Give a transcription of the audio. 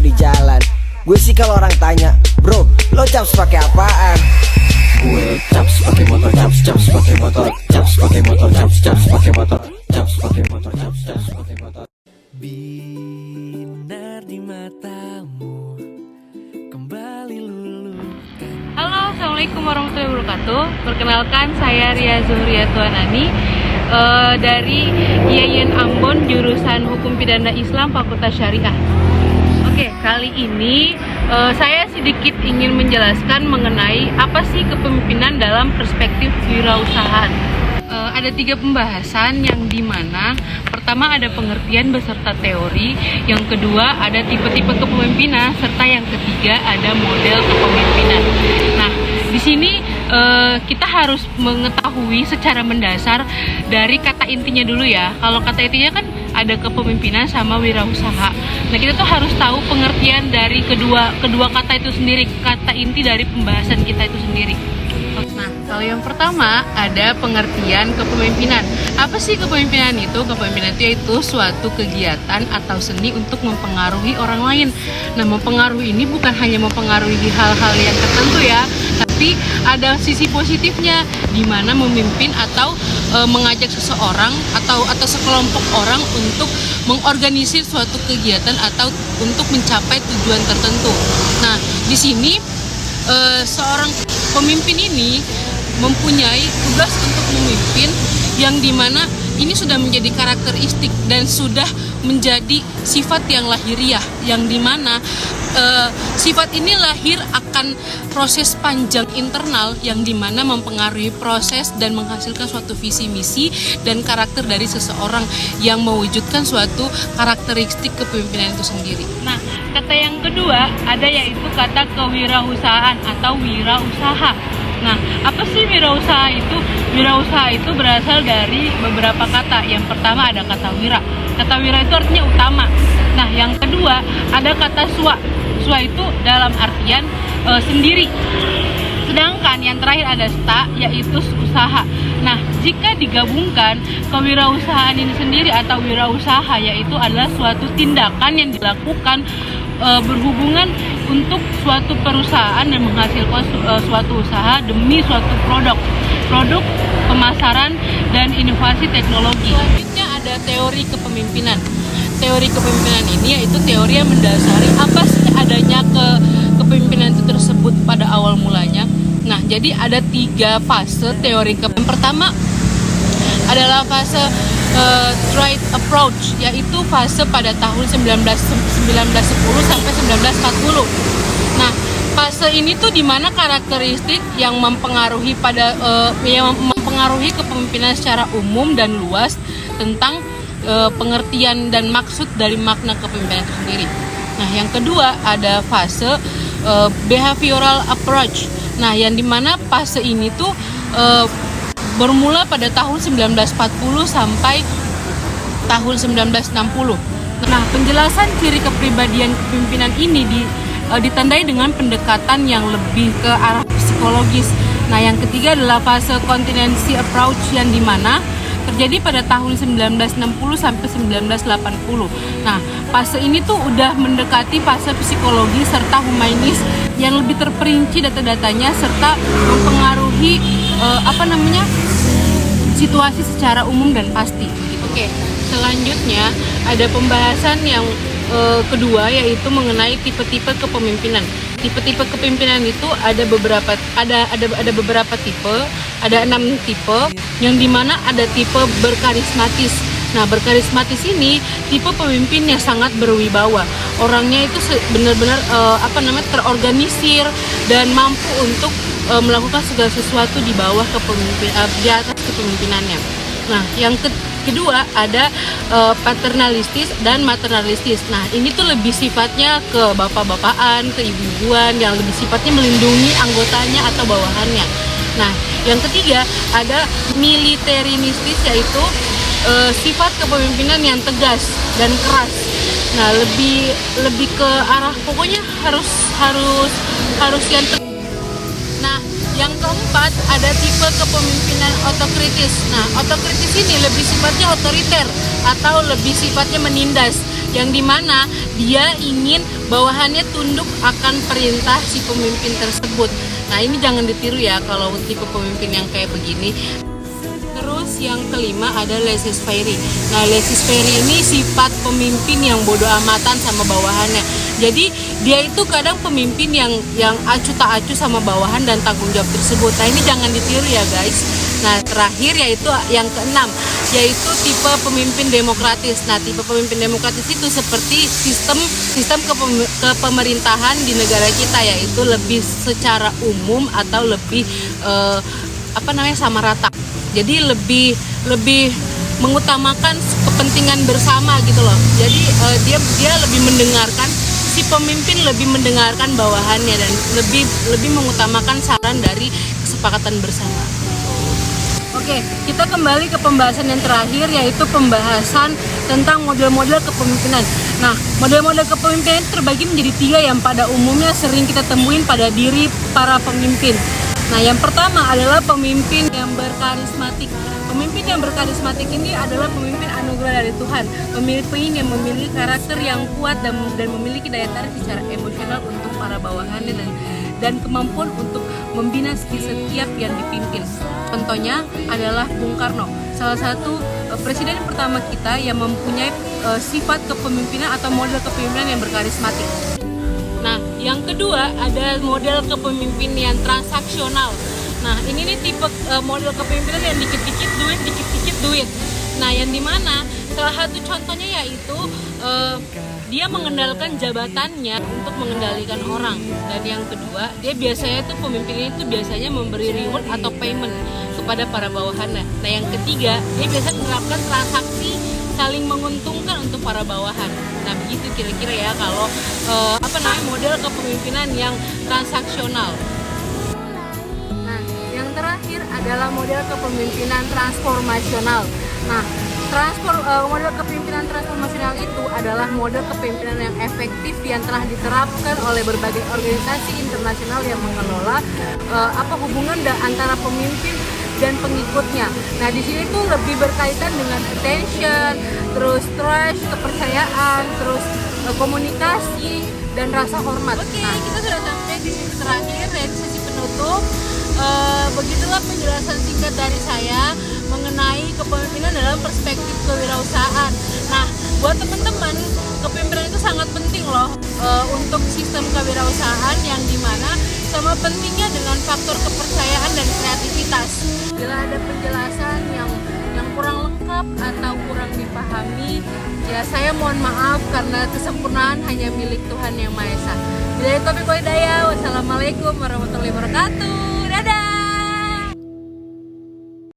di jalan. Gue sih kalau orang tanya, bro, lo caps pakai apaan? Gue caps pakai motor, caps pakai motor, caps pakai motor, caps pakai motor, caps pakai motor, caps pakai motor. Binar di matamu kembali luluhkan. Halo, assalamualaikum warahmatullahi wabarakatuh. Perkenalkan, saya Ria Zuhria Tuanani dari IAIN Ambon, jurusan Hukum Pidana Islam, Fakultas Syariah. Oke, kali ini saya sedikit ingin menjelaskan mengenai apa sih kepemimpinan dalam perspektif wirausahaan. Ada 3 pembahasan yang dimana pertama ada pengertian beserta teori, yang kedua ada tipe-tipe kepemimpinan, serta yang ketiga ada model kepemimpinan. Nah, di sini kita harus mengetahui secara mendasar dari kata intinya dulu ya. Kalau kata intinya kan ada kepemimpinan sama wirausaha. Nah, kita tuh harus tahu pengertian dari kedua kata itu sendiri, kata inti dari pembahasan kita itu sendiri. Nah, kalau yang pertama ada pengertian kepemimpinan. Apa sih kepemimpinan itu? Kepemimpinan itu yaitu suatu kegiatan atau seni untuk mempengaruhi orang lain. Nah, mempengaruhi ini bukan hanya mempengaruhi hal-hal yang tertentu ya, tapi ada sisi positifnya, di mana memimpin atau mengajak seseorang atau sekelompok orang untuk mengorganisir suatu kegiatan atau untuk mencapai tujuan tertentu. Nah, di sini seorang pemimpin ini mempunyai tugas untuk memimpin yang dimana ini sudah menjadi karakteristik dan sudah menjadi sifat yang lahiriah, yang dimana sifat ini lahir akan proses panjang internal yang dimana mempengaruhi proses dan menghasilkan suatu visi misi dan karakter dari seseorang yang mewujudkan suatu karakteristik kepemimpinan itu sendiri. Nah, kata yang kedua ada yaitu kata kewirausahaan atau wirausaha. Nah, apa sih wirausaha itu? Wirausaha itu berasal dari beberapa kata. Yang pertama ada kata wira. Kata wira itu artinya utama. Nah, yang kedua ada kata swa. Swa itu dalam artian sendiri. Sedangkan yang terakhir ada sta, yaitu usaha. Nah, jika digabungkan, kewirausahaan ini sendiri atau wirausaha yaitu adalah suatu tindakan yang dilakukan berhubungan untuk suatu perusahaan dan menghasilkan suatu usaha demi suatu produk pemasaran dan inovasi teknologi. Selanjutnya ada teori kepemimpinan. Teori kepemimpinan ini yaitu teori yang mendasari apa sih adanya kepemimpinan itu tersebut pada awal mulanya. Nah, jadi ada 3 fase teori kepemimpinan. Yang pertama adalah fase trade approach, yaitu fase pada tahun 1910 sampai 1940. Nah, fase ini tuh dimana karakteristik yang mempengaruhi mempengaruhi kepemimpinan secara umum dan luas tentang pengertian dan maksud dari makna kepemimpinan itu sendiri. Nah, yang kedua ada fase behavioral approach. Nah, yang dimana fase ini tuh bermula pada tahun 1940 sampai tahun 1960. Nah, penjelasan ciri kepribadian kepemimpinan ini ditandai dengan pendekatan yang lebih ke arah psikologis. Nah, yang ketiga adalah fase contingency approach yang dimana terjadi pada tahun 1960 sampai 1980. Nah, fase ini tuh udah mendekati fase psikologi serta humanis yang lebih terperinci data-datanya serta mempengaruhi situasi secara umum dan pasti. Oke, selanjutnya ada pembahasan yang kedua yaitu mengenai tipe-tipe kepemimpinan. Tipe-tipe kepemimpinan itu ada beberapa tipe, ada 6 tipe yang dimana ada tipe berkarismatis. Nah, berkarismatis ini tipe pemimpin yang sangat berwibawa. Orangnya itu benar-benar terorganisir dan mampu untuk melakukan segala sesuatu di bawah di atas kepemimpinannya. Nah, yang kedua ada paternalistis dan maternalistis. Nah, ini tuh lebih sifatnya ke bapak-bapakan, ke ibu-ibuan yang lebih sifatnya melindungi anggotanya atau bawahannya. Nah, yang ketiga ada militeristis yaitu sifat kepemimpinan yang tegas dan keras. Nah, lebih ke arah pokoknya harus yang tegas. Nah, yang keempat ada tipe kepemimpinan otokritis. Nah, otokritis ini lebih sifatnya otoriter atau lebih sifatnya menindas. yang dimana dia ingin bawahannya tunduk akan perintah si pemimpin tersebut. Nah, ini jangan ditiru ya kalau tipe pemimpin yang kayak begini. Terus yang kelima ada laissez-faire. Nah, laissez-faire ini sifat pemimpin yang bodoh amatan sama bawahannya. Jadi dia itu kadang pemimpin yang acuh tak acuh sama bawahan dan tanggung jawab tersebut. Nah, ini jangan ditiru ya guys. Nah, terakhir yaitu yang keenam, yaitu tipe pemimpin demokratis. Nah, tipe pemimpin demokratis itu seperti sistem kepemerintahan di negara kita, yaitu lebih secara umum atau lebih sama rata. Jadi lebih mengutamakan kepentingan bersama gitu loh. Jadi dia lebih mendengarkan, si pemimpin lebih mendengarkan bawahannya dan lebih mengutamakan saran dari kesepakatan bersama. Oke, kita kembali ke pembahasan yang terakhir, yaitu pembahasan tentang model-model kepemimpinan. Nah, model-model kepemimpinan terbagi menjadi 3 yang pada umumnya sering kita temuin pada diri para pemimpin. Nah, yang pertama adalah pemimpin yang berkarismatik. Pemimpin yang berkarismatik ini adalah pemimpin anugerah dari Tuhan. Pemimpin yang memiliki karakter yang kuat dan memiliki daya tarik secara emosional untuk para bawahannya dan kemampuan untuk membina setiap yang dipimpin. Contohnya adalah Bung Karno, salah satu presiden pertama kita yang mempunyai sifat kepemimpinan atau model kepemimpinan yang berkarismatik. Nah, yang kedua ada model kepemimpinan yang transaksional. Nah, ini nih tipe model kepemimpinan yang dikit-dikit duit. Nah, yang dimana salah satu contohnya yaitu dia mengendalikan jabatannya untuk mengendalikan orang. Dan yang kedua, dia biasanya tuh pemimpinnya itu biasanya memberi reward atau payment kepada para bawahannya. Nah, yang ketiga, dia biasa menerapkan transaksi saling menguntungkan untuk para bawahan. Nah, begitu kira-kira ya kalau model kepemimpinan yang transaksional. Nah, yang terakhir adalah model kepemimpinan transformasional. Nah, model kepemimpinan transformasional itu adalah model kepemimpinan yang efektif yang telah diterapkan oleh berbagai organisasi internasional yang mengelola hubungan antara pemimpin dan pengikutnya. Nah, di sini tuh lebih berkaitan dengan attention, terus trust, kepercayaan, terus komunikasi dan rasa hormat. Oke, kita sudah sampai di sisi terakhir yaitu sesi penutup. Begitulah penjelasan singkat dari saya mengenai kepemimpinan dalam perspektif kewirausahaan. Nah, buat teman-teman, kepemimpinan itu sangat penting loh untuk sistem kewirausahaan yang dimana sama pentingnya dengan faktor kepercayaan dan kreativitas. Bila ada penjelasan yang kurang lengkap atau kurang dipahami, ya saya mohon maaf karena kesempurnaan hanya milik Tuhan Yang Maha Esa. Bila itu wassalamualaikum warahmatullahi wabarakatuh.